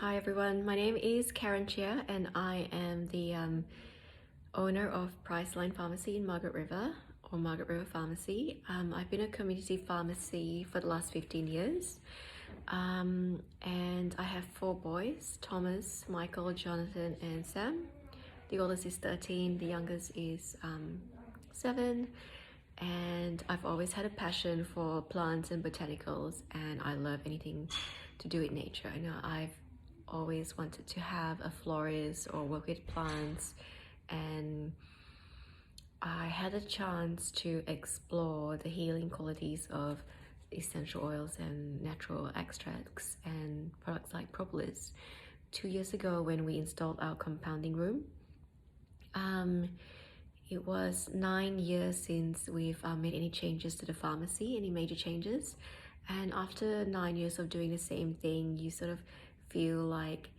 Hi everyone, my name is Karen Chia and I am the owner of Priceline Pharmacy in Margaret River or Margaret River Pharmacy. I've been a community pharmacy for the last 15 years and I have 4 boys, Thomas, Michael, Jonathan and Sam. The oldest is 13, the youngest is 7, and I've always had a passion for plants and botanicals, and I love anything to do with nature. I know I've always wanted to have a florist or work with plants, and I had a chance to explore the healing qualities of essential oils and natural extracts and products like propolis 2 years ago when we installed our compounding room. It was 9 years since we've made any changes to the pharmacy, any major changes. And after 9 years of doing the same thing, you sort of feel like,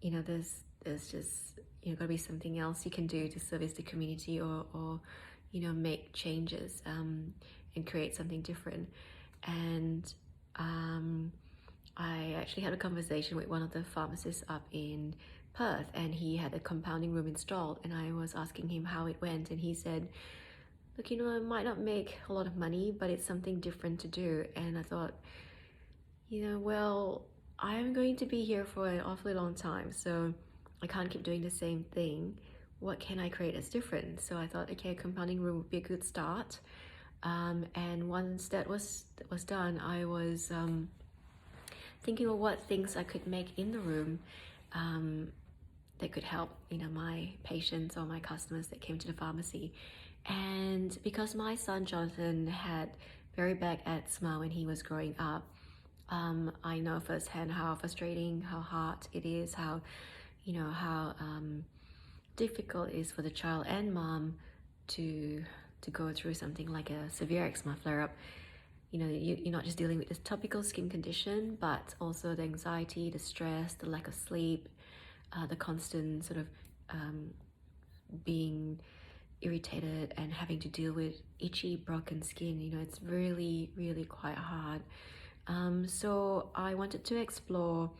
there's just, gotta be something else you can do to service the community or make changes and create something different. And I actually had a conversation with one of the pharmacists up in Perth, and he had a compounding room installed, and I was asking him how it went, and he said, look, it might not make a lot of money, but it's something different to do. And I thought, well, I'm going to be here for an awfully long time, so I can't keep doing the same thing. What can I create that's different? So I thought, okay, a compounding room would be a good start. And once that was done, I was thinking of what things I could make in the room that could help my patients or my customers that came to the pharmacy. And because my son Jonathan had very bad eczema when he was growing up, I know firsthand how frustrating, how hard it is, how difficult it is for the child and mom to go through something like a severe eczema flare-up. You're not just dealing with this topical skin condition, but also the anxiety, the stress, the lack of sleep, the constant sort of being irritated and having to deal with itchy, broken skin. It's really, really quite hard. So I wanted to explore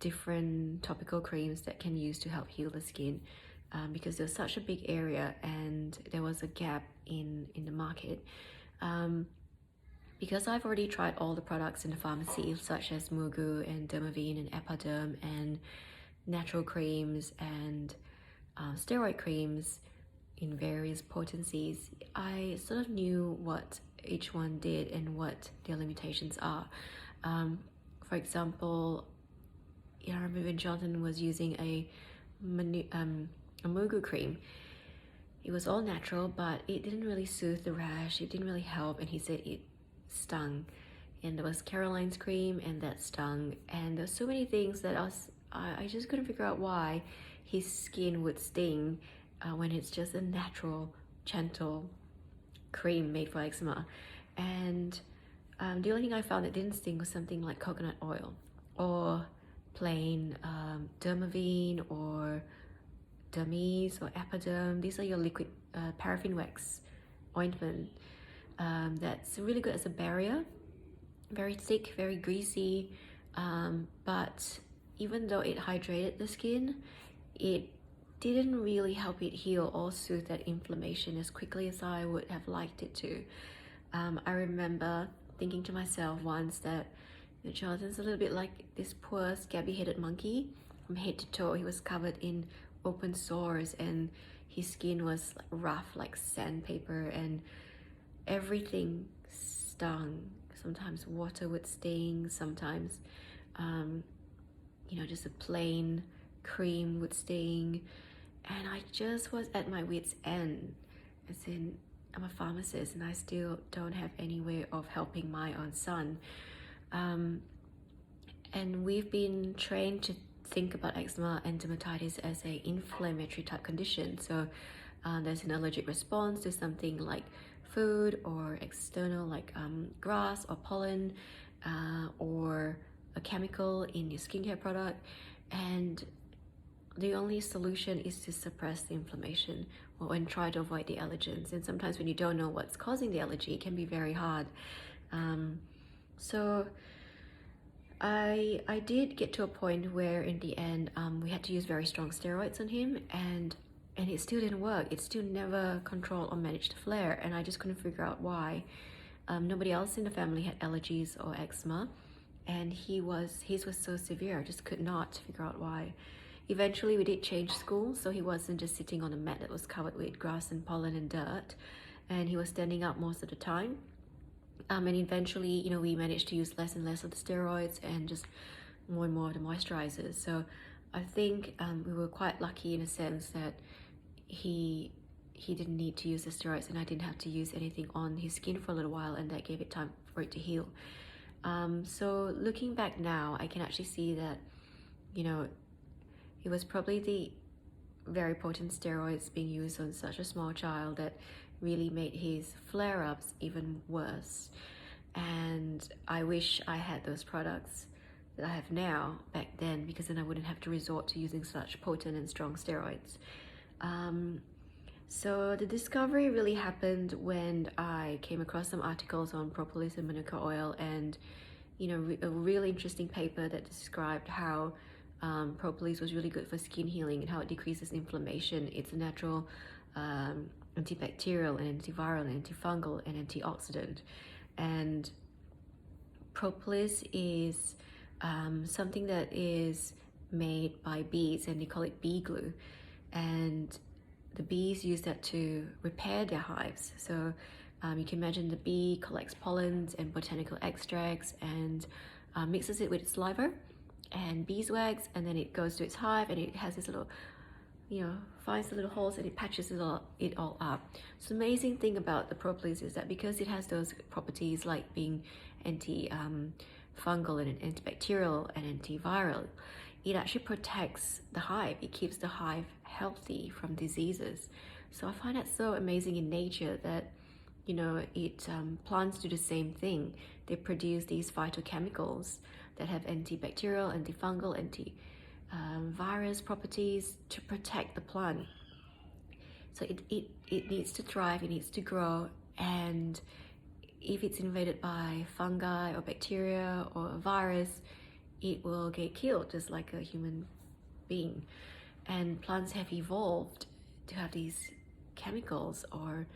different topical creams that can use to help heal the skin, because there's such a big area and there was a gap in the market. Because I've already tried all the products in the pharmacy, such as Mugu and Dermaveen and Epiderm and natural creams and steroid creams in various potencies, I sort of knew what each one did and what their limitations are. For example, I remember when Jonathan was using a Mugu cream. It was all natural, but it didn't really soothe the rash, it didn't really help, and he said it stung. And there was Caroline's cream, and that stung. And there's so many things that I just couldn't figure out why his skin would sting when it's just a natural, gentle cream made for eczema. And the only thing I found that didn't sting was something like coconut oil or plain Dermaveen or Dermis or Epiderm. These are your liquid paraffin wax ointment that's really good as a barrier. Very thick, very greasy, but even though it hydrated the skin, it didn't really help it heal or soothe that inflammation as quickly as I would have liked it to. I remember thinking to myself once that Jonathan's a little bit like this poor scabby-headed monkey. From head to toe, he was covered in open sores and his skin was rough like sandpaper and everything stung. Sometimes water would sting, sometimes just a plain cream would sting, and I just was at my wit's end. As in, I'm a pharmacist and I still don't have any way of helping my own son. And we've been trained to think about eczema and dermatitis as an inflammatory type condition. So there's an allergic response to something like food or external like grass or pollen or a chemical in your skincare product, and the only solution is to suppress the inflammation and try to avoid the allergens. And sometimes when you don't know what's causing the allergy, it can be very hard. So I did get to a point where in the end we had to use very strong steroids on him, and it still didn't work. It still never controlled or managed the flare, and I just couldn't figure out why. Nobody else in the family had allergies or eczema, and his was so severe. I just could not figure out why. Eventually, we did change schools, so he wasn't just sitting on a mat that was covered with grass and pollen and dirt, and he was standing up most of the time. And eventually, we managed to use less and less of the steroids and just more and more of the moisturizers. So I think we were quite lucky in a sense that he didn't need to use the steroids, and I didn't have to use anything on his skin for a little while, and that gave it time for it to heal. So looking back now, I can actually see that, it was probably the very potent steroids being used on such a small child that really made his flare-ups even worse. And I wish I had those products that I have now back then, because then I wouldn't have to resort to using such potent and strong steroids. So the discovery really happened when I came across some articles on propolis and manuka oil, and a really interesting paper that described how propolis was really good for skin healing and how it decreases inflammation. It's a natural antibacterial and antiviral and antifungal and antioxidant. And propolis is something that is made by bees, and they call it bee glue. And the bees use that to repair their hives. So you can imagine the bee collects pollens and botanical extracts and mixes it with saliva and beeswax, and then it goes to its hive, and it has this little, finds the little holes, and it patches it all up. So the amazing thing about the propolis is that because it has those properties like being anti-fungal and antibacterial and antiviral, it actually protects the hive. It keeps the hive healthy from diseases. So I find that so amazing in nature that, plants do the same thing. They produce these phytochemicals that have antibacterial, antifungal, virus properties to protect the plant. So it needs to thrive, it needs to grow, and if it's invaded by fungi or bacteria or a virus, it will get killed just like a human being. And plants have evolved to have these chemicals or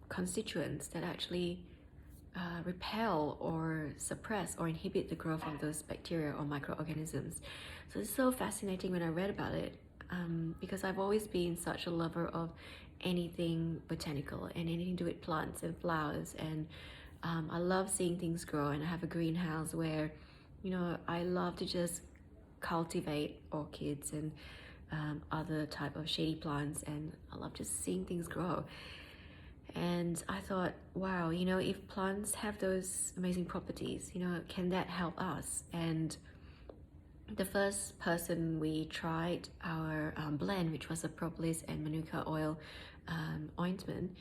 constituents that actually repel or suppress or inhibit the growth of those bacteria or microorganisms. So it's so fascinating when I read about it, because I've always been such a lover of anything botanical and anything to do with plants and flowers, and I love seeing things grow. And I have a greenhouse where I love to just cultivate orchids and other type of shady plants, and I love just seeing things grow. And I thought, wow, if plants have those amazing properties, can that help us? And the first person we tried our blend, which was a propolis and manuka oil ointment,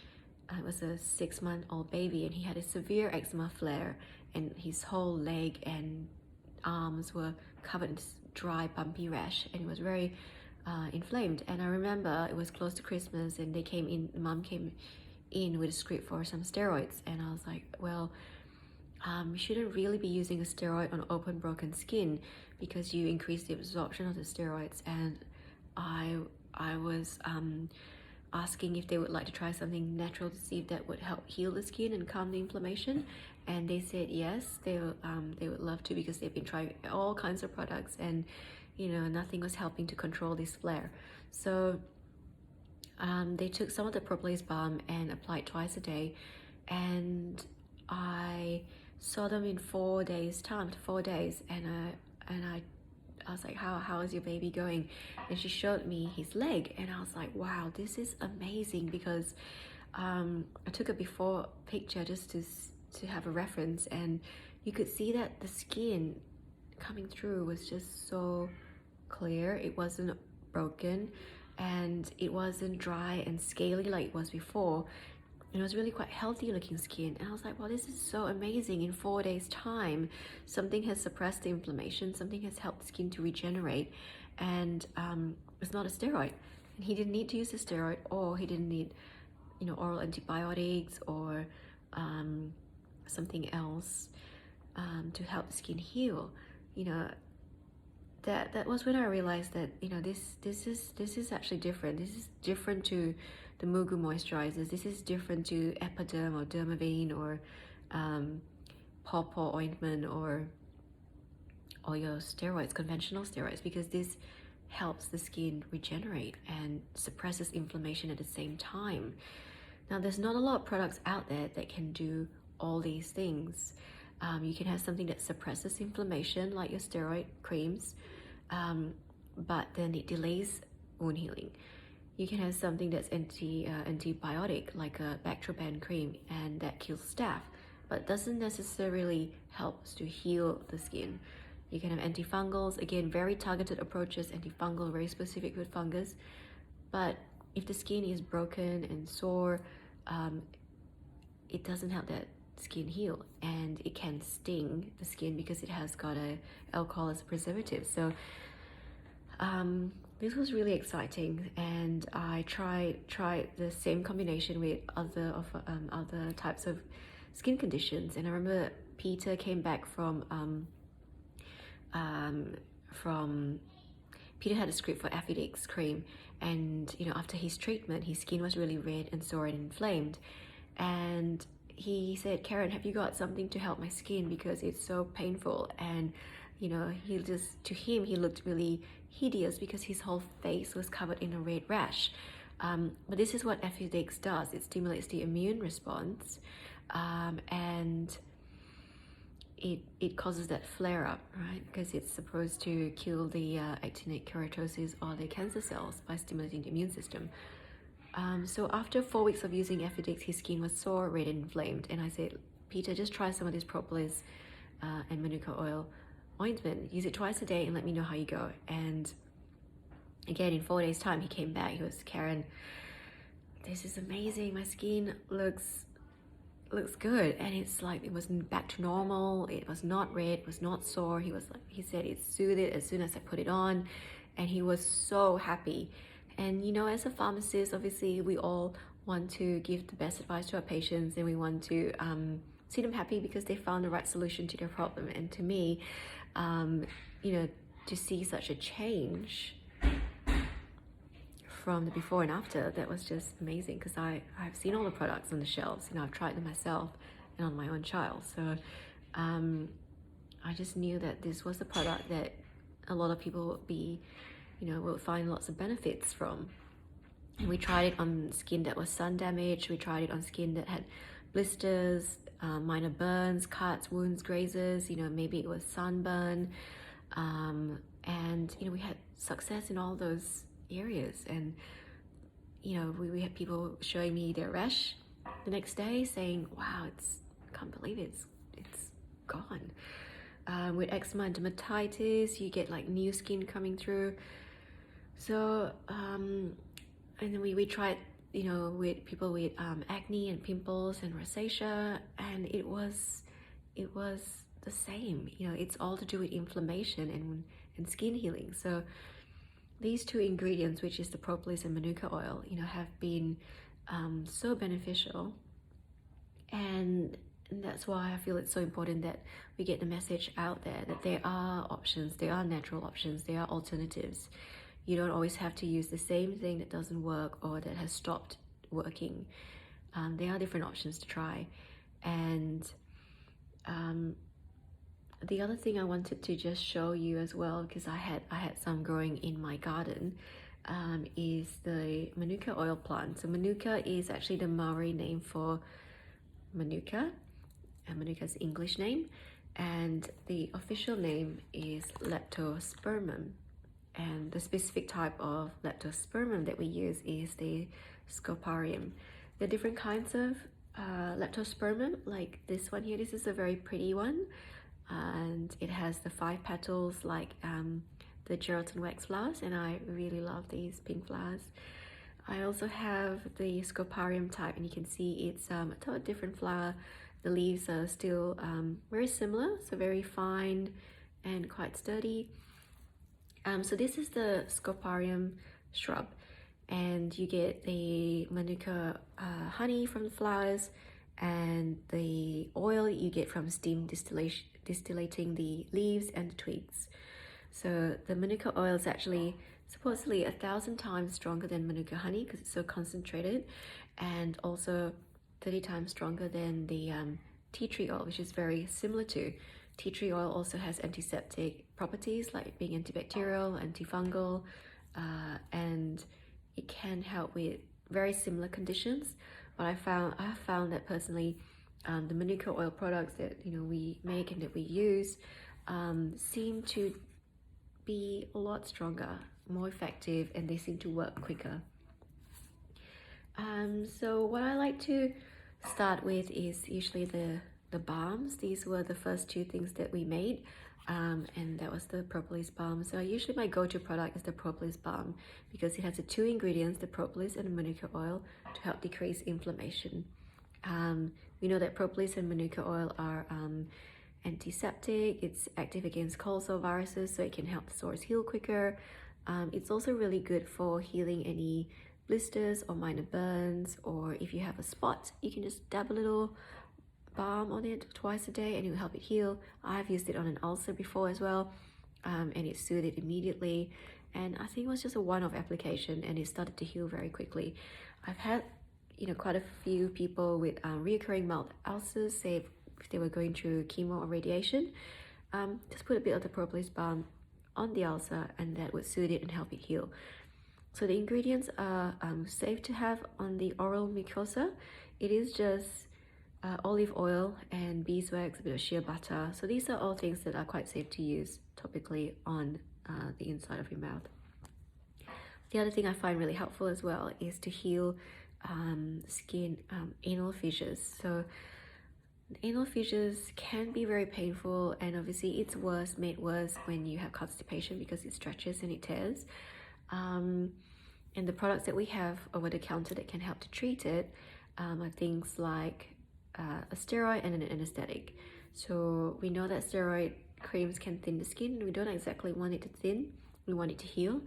it was a 6-month-old baby, and he had a severe eczema flare, and his whole leg and arms were covered in this dry, bumpy rash, and it was very inflamed. And I remember it was close to Christmas, and mom came in with a script for some steroids, and I was like, well, you shouldn't really be using a steroid on open, broken skin, because you increase the absorption of the steroids. And I was asking if they would like to try something natural to see if that would help heal the skin and calm the inflammation, and they said yes, they would love to, because they've been trying all kinds of products, and nothing was helping to control this flare. So they took some of the propolis balm and applied twice a day, and I saw them in 4 days time, 4 days, and I was like, how is your baby going? And she showed me his leg, and I was like, wow, this is amazing, because I took a before picture just to have a reference, and you could see that the skin coming through was just so clear. It wasn't broken, and it wasn't dry and scaly like it was before. And it was really quite healthy looking skin, and I was like, wow, this is so amazing. In 4 days time, something has suppressed the inflammation, something has helped the skin to regenerate, and it's not a steroid. And he didn't need to use a steroid, or he didn't need oral antibiotics or something else. to help the skin heal. You know, that was when I realized that, you know, this is actually different. This is different to the Mugu moisturizers. This is different to Epiderm or Dermaveen or Pawpaw ointment or your steroids, conventional steroids, because this helps the skin regenerate and suppresses inflammation at the same time. Now, there's not a lot of products out there that can do all these things. You can have something that suppresses inflammation, like your steroid creams, but then it delays wound healing. You can have something that's antibiotic, like a Bactroban cream, and that kills staph, but doesn't necessarily help to heal the skin. You can have antifungals, again, very targeted approaches, antifungal, very specific with fungus. But if the skin is broken and sore, it doesn't help that skin heal, and it can sting the skin because it has got alcohol as a preservative. So this was really exciting, and I tried the same combination with other types of skin conditions. And I remember Peter came back from Peter had a script for Affidix cream, and you know, after his treatment, his skin was really red and sore and inflamed, and he said, "Karen, have you got something to help my skin because it's so painful?" And you know, to him, he looked really hideous because his whole face was covered in a red rash. But this is what Affidix does. It stimulates the immune response, and it causes that flare up, right? Because it's supposed to kill the actinic keratosis or the cancer cells by stimulating the immune system. So after 4 weeks of using Affidix, his skin was sore, red, and inflamed. And I said, Peter, just try some of this propolis and manuka oil ointment. Use it twice a day and let me know how you go. And again, in 4 days' time, he came back. He was, "Karen, this is amazing. My skin looks good." And it's like, it was back to normal. It was not red, it was not sore. He said it soothed it as soon as I put it on, and he was so happy. And you know, as a pharmacist, obviously we all want to give the best advice to our patients, and we want to see them happy because they found the right solution to their problem. And to me, you know, to see such a change from the before and after, that was just amazing, because I've seen all the products on the shelves, and I've tried them myself and on my own child. So I just knew that this was a product that a lot of people will find lots of benefits from. And we tried it on skin that was sun damaged. We tried it on skin that had blisters, minor burns, cuts, wounds, grazes, you know, maybe it was sunburn. And, you know, we had success in all those areas. And, you know, we had people showing me their rash the next day saying, "Wow, I can't believe it's gone." With eczema and dermatitis, you get like new skin coming through. So, and then we tried, you know, with people with acne and pimples and rosacea, and it was the same. You know, it's all to do with inflammation and skin healing. So these two ingredients, which is the propolis and manuka oil, you know, have been so beneficial, and that's why I feel it's so important that we get the message out there that there are options, there are natural options, there are alternatives. You don't always have to use the same thing that doesn't work or that has stopped working. There are different options to try. And the other thing I wanted to just show you as well, because I had some growing in my garden, is the manuka oil plant. So manuka is actually the Maori name for manuka, and manuka is the English name, and the official name is Leptospermum. And the specific type of Leptospermum that we use is the Scoparium. There are different kinds of Leptospermum, like this one here. This is a very pretty one, and it has the 5 petals like the gelatin wax flowers, and I really love these pink flowers. I also have the Scoparium type, and you can see it's a different flower. The leaves are still very similar, so very fine and quite sturdy. So this is the Scoparium shrub, and you get the manuka honey from the flowers, and the oil you get from steam distillating the leaves and the twigs. So the manuka oil is actually supposedly 1,000 times stronger than manuka honey because it's so concentrated, and also 30 times stronger than the tea tree oil, which is very similar to. Tea tree oil also has antiseptic properties like being antibacterial, antifungal, and it can help with very similar conditions. But I have found that personally, the manuka oil products that we make and that we use seem to be a lot stronger, more effective, and they seem to work quicker. So what I like to start with is usually the balms. These were the first two things that we made, and that was the propolis balm. So usually my go-to product is the propolis balm because it has the two ingredients, the propolis and the manuka oil, to help decrease inflammation. We know that propolis and manuka oil are antiseptic. It's active against cold sore viruses, so it can help the sores heal quicker. It's also really good for healing any blisters or minor burns, or if you have a spot, you can just dab a little balm on it twice a day and it will help it heal. I've used it on an ulcer before as well, and it soothed it immediately, and I think it was just a one-off application and it started to heal very quickly. I've had quite a few people with reoccurring mild ulcers say if they were going through chemo or radiation, just put a bit of the propolis balm on the ulcer and that would soothe it and help it heal. So the ingredients are safe to have on the oral mucosa. It is just olive oil and beeswax, a bit of shea butter. So these are all things that are quite safe to use topically on the inside of your mouth. The other thing I find really helpful as well is to heal skin anal fissures. So anal fissures can be very painful, and obviously it's made worse when you have constipation because it stretches and it tears. And the products that we have over the counter that can help to treat it are things like a steroid and an anesthetic. So we know that steroid creams can thin the skin. We don't exactly want it to thin, we want it to heal.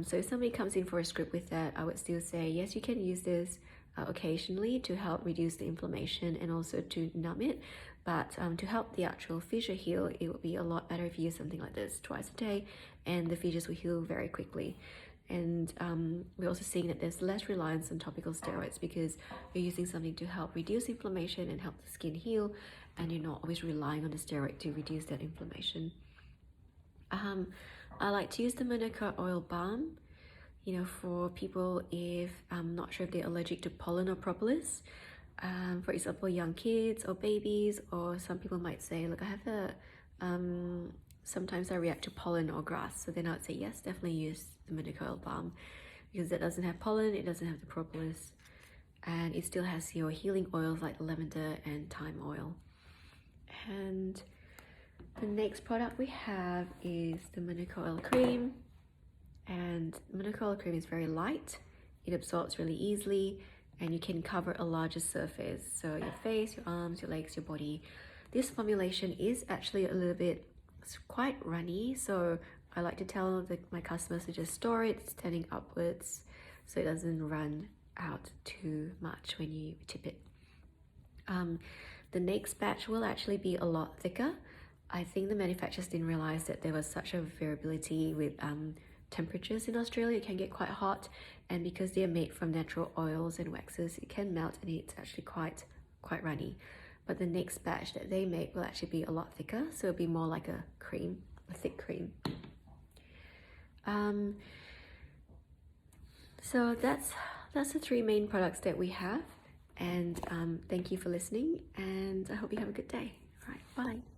So if somebody comes in for a script with that, I would still say yes, you can use this occasionally to help reduce the inflammation and also to numb it, but to help the actual fissure heal, it would be a lot better if you use something like this twice a day, and the fissures will heal very quickly. And we're also seeing that there's less reliance on topical steroids because you're using something to help reduce inflammation and help the skin heal, and you're not always relying on the steroid to reduce that inflammation. I like to use the manuka oil balm, for people if I'm not sure if they're allergic to pollen or propolis. For example, young kids or babies, or some people might say, look, I have sometimes I react to pollen or grass. So then I would say, yes, definitely use the manuka oil balm because it doesn't have pollen, it doesn't have the propolis, and it still has your healing oils like lavender and thyme oil. And the next product we have is the manuka oil cream. And manuka oil cream is very light, it absorbs really easily, and you can cover a larger surface. So your face, your arms, your legs, your body. This formulation is actually a little bit, it's quite runny, so I like to tell my customers to just store it standing upwards so it doesn't run out too much when you tip it. The next batch will actually be a lot thicker. I think the manufacturers didn't realize that there was such a variability with temperatures in Australia. It can get quite hot, and because they are made from natural oils and waxes, it can melt and it's actually quite runny. But the next batch that they make will actually be a lot thicker, so it'll be more like a cream, a thick cream. So that's the three main products that we have, and thank you for listening, and I hope you have a good day. All right, bye.